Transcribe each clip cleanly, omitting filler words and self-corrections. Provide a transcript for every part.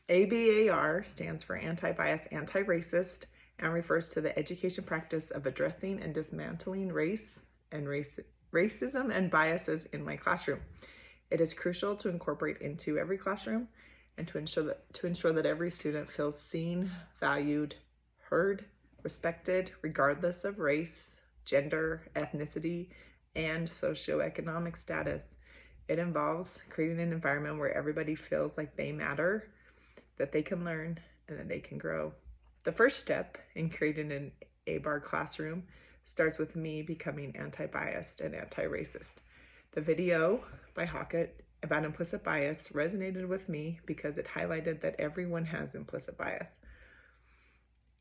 ABAR stands for anti-bias, anti-racist, and refers to the education practice of addressing and dismantling racism and biases in my classroom. It is crucial to incorporate into every classroom and to ensure that every student feels seen, valued, heard, respected, regardless of race, gender, ethnicity, and socioeconomic status. It involves creating an environment where everybody feels like they matter, that they can learn, and that they can grow. The first step in creating an ABAR classroom starts with me becoming anti-biased and anti-racist. The video by Hockett about implicit bias resonated with me because it highlighted that everyone has implicit bias.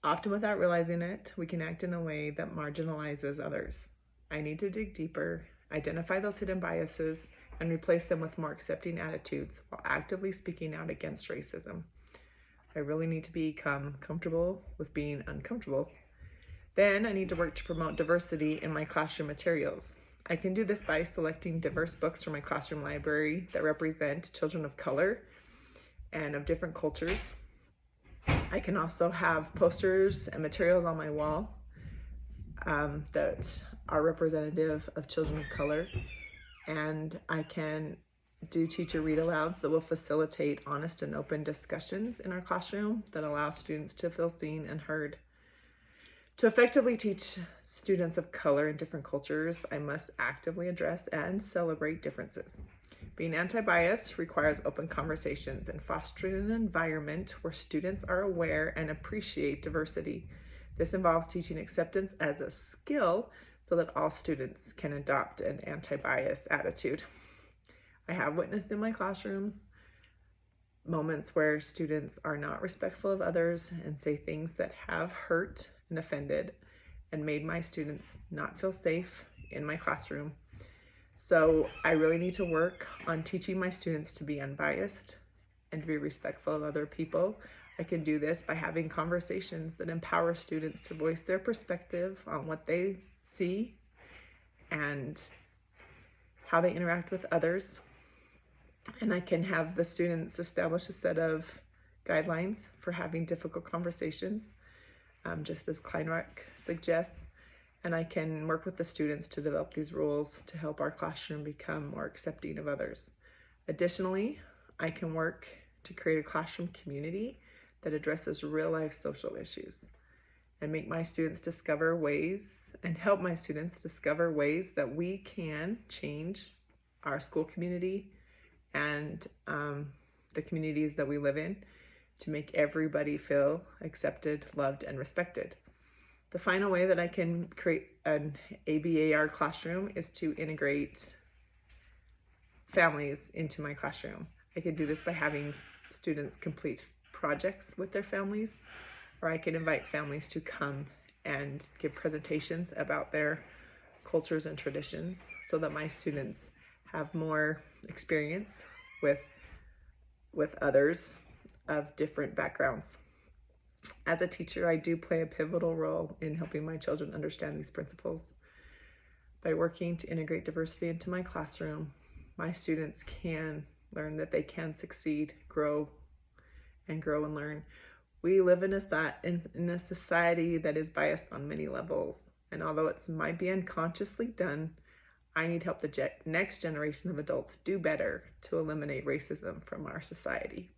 Often without realizing it, we can act in a way that marginalizes others. I need to dig deeper, identify those hidden biases, and replace them with more accepting attitudes while actively speaking out against racism. I really need to become comfortable with being uncomfortable. Then I need to work to promote diversity in my classroom materials. I can do this by selecting diverse books from my classroom library that represent children of color and of different cultures. I can also have posters and materials on my wall that are representative of children of color, and I can do teacher read alouds that will facilitate honest and open discussions in our classroom that allow students to feel seen and heard. To effectively teach students of color in different cultures, I must actively address and celebrate differences. Being anti-bias requires open conversations and fostering an environment where students are aware and appreciate diversity. This involves teaching acceptance as a skill so that all students can adopt an anti-bias attitude. I have witnessed in my classrooms moments where students are not respectful of others and say things that have hurt and offended and made my students not feel safe in my classroom. So I really need to work on teaching my students to be unbiased and to be respectful of other people. I can do this by having conversations that empower students to voice their perspective on what they see and how they interact with others. And I can have the students establish a set of guidelines for having difficult conversations, just as Kleinrock suggests. And I can work with the students to develop these rules to help our classroom become more accepting of others. Additionally, I can work to create a classroom community that addresses real-life social issues and make my students discover ways and help my students discover ways that we can change our school community and the communities that we live in to make everybody feel accepted, loved, and respected. The final way that I can create an ABAR classroom is to integrate families into my classroom. I can do this by having students complete projects with their families, or I can invite families to come and give presentations about their cultures and traditions so that my students have more experience with others of different backgrounds. As a teacher, I do play a pivotal role in helping my children understand these principles. By working to integrate diversity into my classroom, my students can learn that they can succeed, grow and learn. We live in a society that is biased on many levels, and although it might be unconsciously done, I need help the next generation of adults do better to eliminate racism from our society.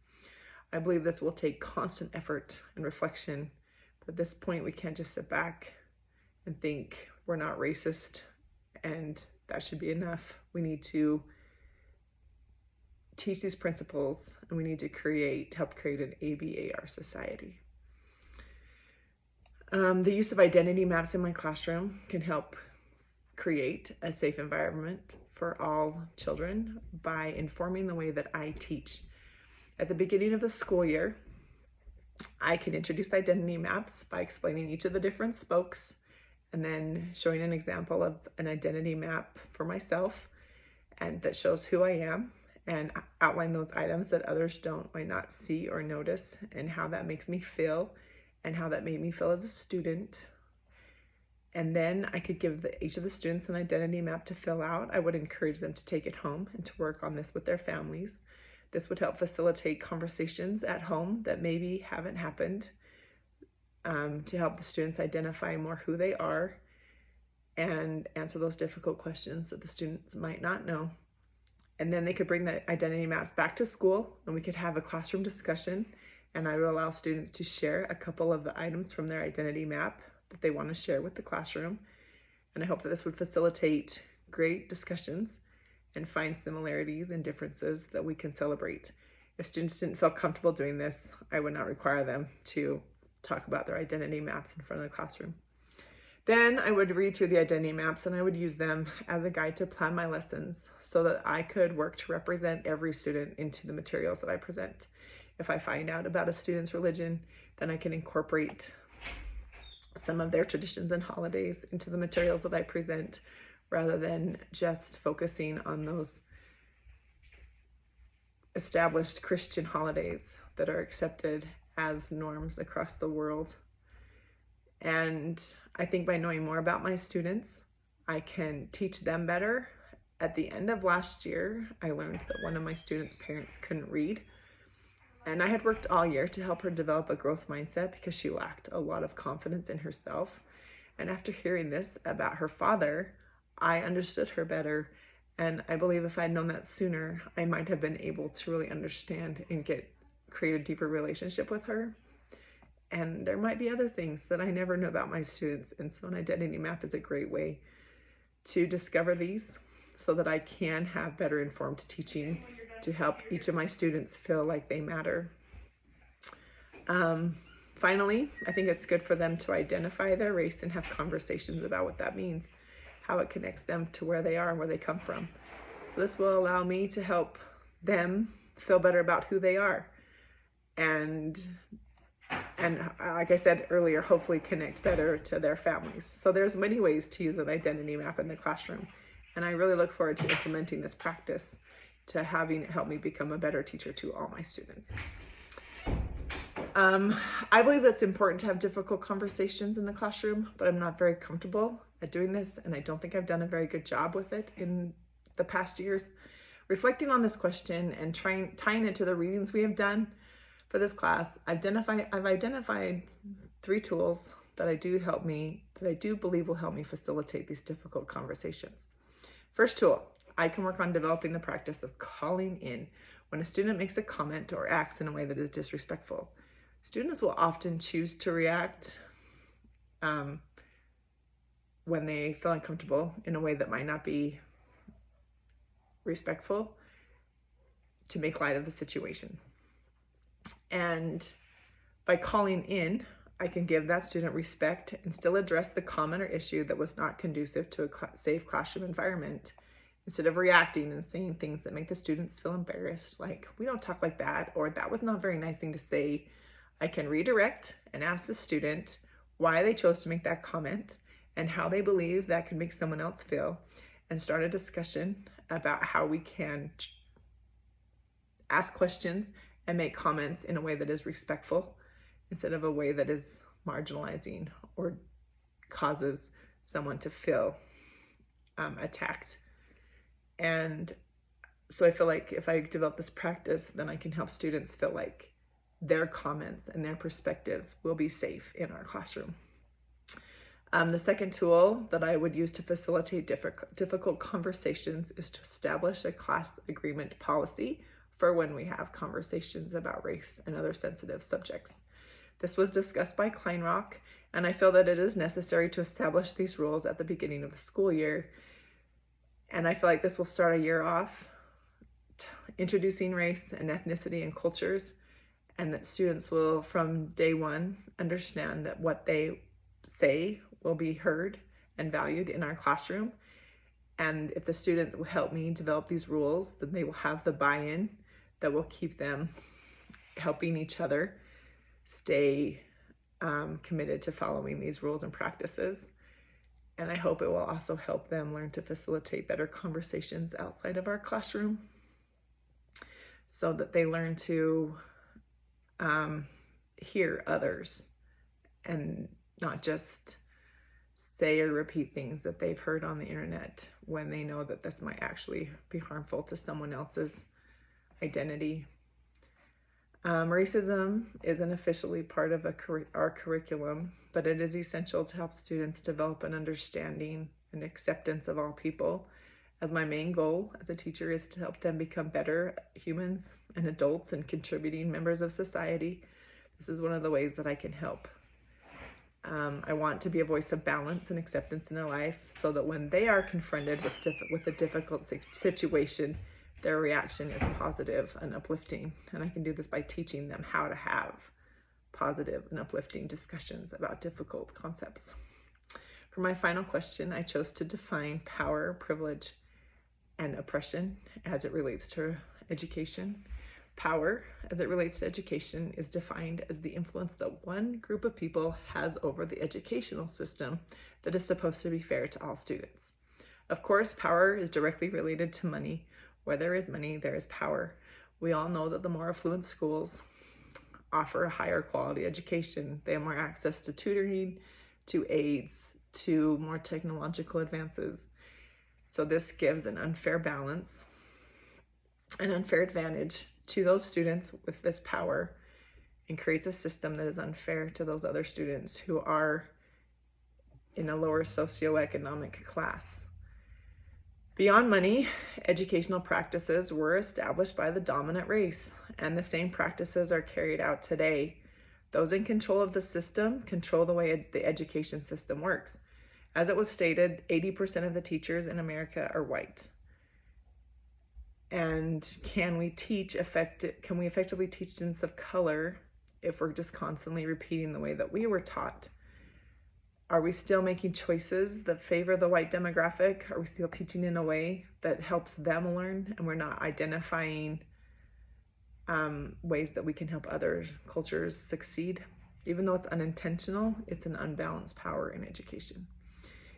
I believe this will take constant effort and reflection, but at this point we can't just sit back and think we're not racist and that should be enough. We need to teach these principles, and we need to help create an ABAR society. The use of identity maps in my classroom can help create a safe environment for all children by informing the way that I teach. At the beginning of the school year, I can introduce identity maps by explaining each of the different spokes and then showing an example of an identity map for myself and that shows who I am, and outline those items that others might not see or notice, and how that makes me feel and how that made me feel as a student. And then I could give each of the students an identity map to fill out. I would encourage them to take it home and to work on this with their families. This would help facilitate conversations at home that maybe haven't happened, to help the students identify more who they are and answer those difficult questions that the students might not know. And then they could bring the identity maps back to school and we could have a classroom discussion, and I would allow students to share a couple of the items from their identity map that they want to share with the classroom. And I hope that this would facilitate great discussions and find similarities and differences that we can celebrate. If students didn't feel comfortable doing this, I would not require them to talk about their identity maps in front of the classroom. Then I would read through the identity maps and I would use them as a guide to plan my lessons so that I could work to represent every student into the materials that I present. If I find out about a student's religion, then I can incorporate some of their traditions and holidays into the materials that I present, rather than just focusing on those established Christian holidays that are accepted as norms across the world. And I think by knowing more about my students, I can teach them better. At the end of last year, I learned that one of my students' parents couldn't read. And I had worked all year to help her develop a growth mindset because she lacked a lot of confidence in herself. And after hearing this about her father, I understood her better. And I believe if I'd known that sooner, I might have been able to really understand and create a deeper relationship with her. And there might be other things that I never knew about my students. And so an identity map is a great way to discover these so that I can have better informed teaching to help each of my students feel like they matter. Finally, I think it's good for them to identify their race and have conversations about what that means, how it connects them to where they are and where they come from. So this will allow me to help them feel better about who they are. And like I said earlier, hopefully connect better to their families. So there's many ways to use an identity map in the classroom. And I really look forward to implementing this practice, to having it help me become a better teacher to all my students. I believe it's important to have difficult conversations in the classroom, but I'm not very comfortable at doing this, and I don't think I've done a very good job with it in the past years. Reflecting on this question and tying it to the readings we have done for this class, I've identified 3 tools that I do believe will help me facilitate these difficult conversations. First tool, I can work on developing the practice of calling in when a student makes a comment or acts in a way that is disrespectful. Students will often choose to react when they feel uncomfortable in a way that might not be respectful, to make light of the situation. And by calling in, I can give that student respect and still address the comment or issue that was not conducive to a safe classroom environment, instead of reacting and saying things that make the students feel embarrassed, like, we don't talk like that, or that was not a very nice thing to say. I can redirect and ask the student why they chose to make that comment and how they believe that could make someone else feel, and start a discussion about how we can ask questions and make comments in a way that is respectful instead of a way that is marginalizing or causes someone to feel attacked. And so I feel like if I develop this practice, then I can help students feel like their comments and their perspectives will be safe in our classroom. The second tool that I would use to facilitate difficult conversations is to establish a class agreement policy for when we have conversations about race and other sensitive subjects. This was discussed by Kleinrock, and I feel that it is necessary to establish these rules at the beginning of the school year. And I feel like this will start a year off introducing race and ethnicity and cultures, and that students will, from day one, understand that what they say will be heard and valued in our classroom. And if the students will help me develop these rules, then they will have the buy-in that will keep them helping each other stay committed to following these rules and practices. And I hope it will also help them learn to facilitate better conversations outside of our classroom, so that they learn to hear others and not just say or repeat things that they've heard on the internet when they know that this might actually be harmful to someone else's identity. Racism isn't officially part of our curriculum, but it is essential to help students develop an understanding and acceptance of all people, as my main goal as a teacher is to help them become better humans and adults and contributing members of society. This is one of the ways that I can help. I want to be a voice of balance and acceptance in their life so that when they are confronted with a difficult situation, their reaction is positive and uplifting. And I can do this by teaching them how to have positive and uplifting discussions about difficult concepts. For my final question, I chose to define power, privilege, and oppression as it relates to education. Power, as it relates to education, is defined as the influence that one group of people has over the educational system that is supposed to be fair to all students. Of course, power is directly related to money. Where there is money, there is power. We all know that the more affluent schools offer a higher quality education. They have more access to tutoring, to aids, to more technological advances. So this gives an unfair balance, an unfair advantage to those students with this power, and creates a system that is unfair to those other students who are in a lower socioeconomic class. Beyond money, educational practices were established by the dominant race, and the same practices are carried out today. Those in control of the system control the way the education system works. As it was stated, 80% of the teachers in America are white. And can we effectively teach students of color if we're just constantly repeating the way that we were taught? Are we still making choices that favor the white demographic? Are we still teaching in a way that helps them learn, and we're not identifying ways that we can help other cultures succeed? Even though it's unintentional, it's an unbalanced power in education.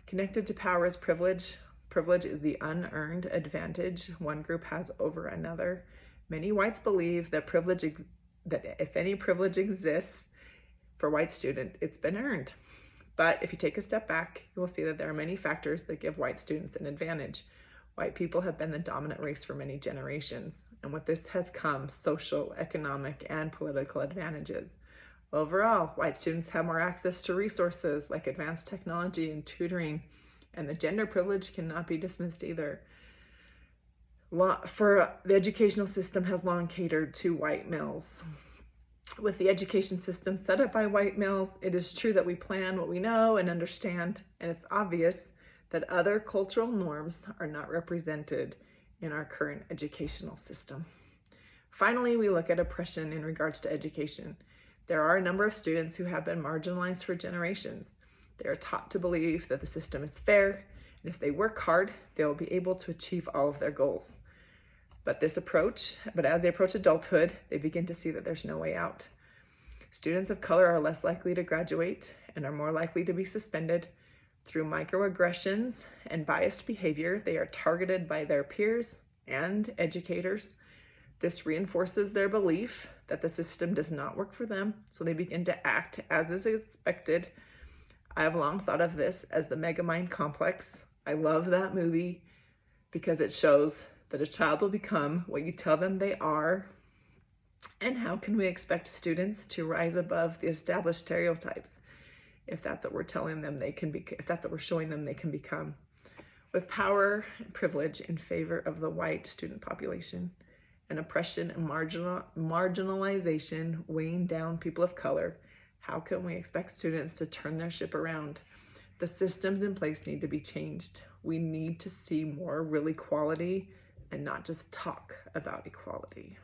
Connected to power is privilege. Privilege is the unearned advantage one group has over another. Many whites believe that that if any privilege exists for a white student, it's been earned. But if you take a step back, you will see that there are many factors that give white students an advantage. White people have been the dominant race for many generations, and with this has come social, economic, and political advantages. Overall, white students have more access to resources like advanced technology and tutoring, and the gender privilege cannot be dismissed either. The educational system has long catered to white males. With the education system set up by white males, it is true that we plan what we know and understand, and it's obvious that other cultural norms are not represented in our current educational system. Finally, we look at oppression in regards to education. There are a number of students who have been marginalized for generations. They are taught to believe that the system is fair, and if they work hard, they will be able to achieve all of their goals. But as they approach adulthood, they begin to see that there's no way out. Students of color are less likely to graduate and are more likely to be suspended. Through microaggressions and biased behavior, they are targeted by their peers and educators. This reinforces their belief that the system does not work for them, so they begin to act as is expected. I have long thought of this as the Megamind complex. I love that movie because it shows that a child will become what you tell them they are. And how can we expect students to rise above the established stereotypes if that's what we're telling them they can be, if that's what we're showing them they can become? With power and privilege in favor of the white student population, and oppression and marginalization weighing down people of color, how can we expect students to turn their ship around? The systems in place need to be changed. We need to see more real equality and not just talk about equality.